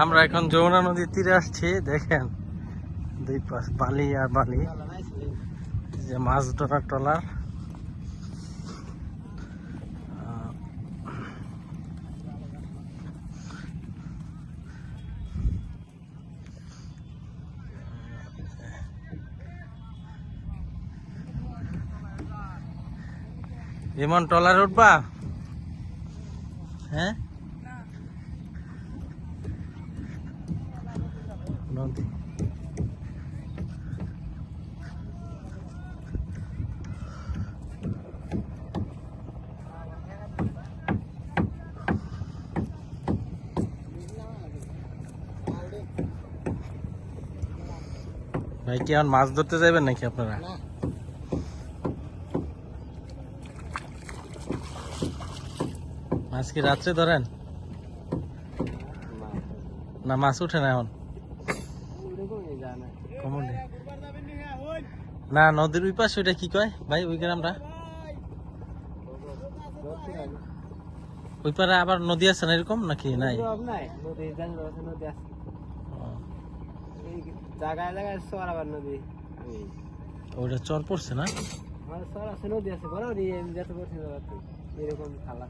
আমরা এখন যমুনা নদীর তীরে আসছি। দেখেন দুই পাশ বালি আর বালি, যে মাছ ধরার ট্রলার। এমন ট্রলার উঠবা? হ্যাঁ, নদী ভাই, কি এখন মাছ ধরতে যাবেন নাকি আপনারা? মাছ কি রাত্রে ধরেন না? মাছ উঠে না এখন? না, নদীর ওই পাশে ওইটা কি কয় ভাই, ওই গ্রামটা? ওই পারে আবার নদী আছে না এরকম নাকি? নাই, ওইটা চর পড়ছে না? নদী আছে বড় এরকম খালা।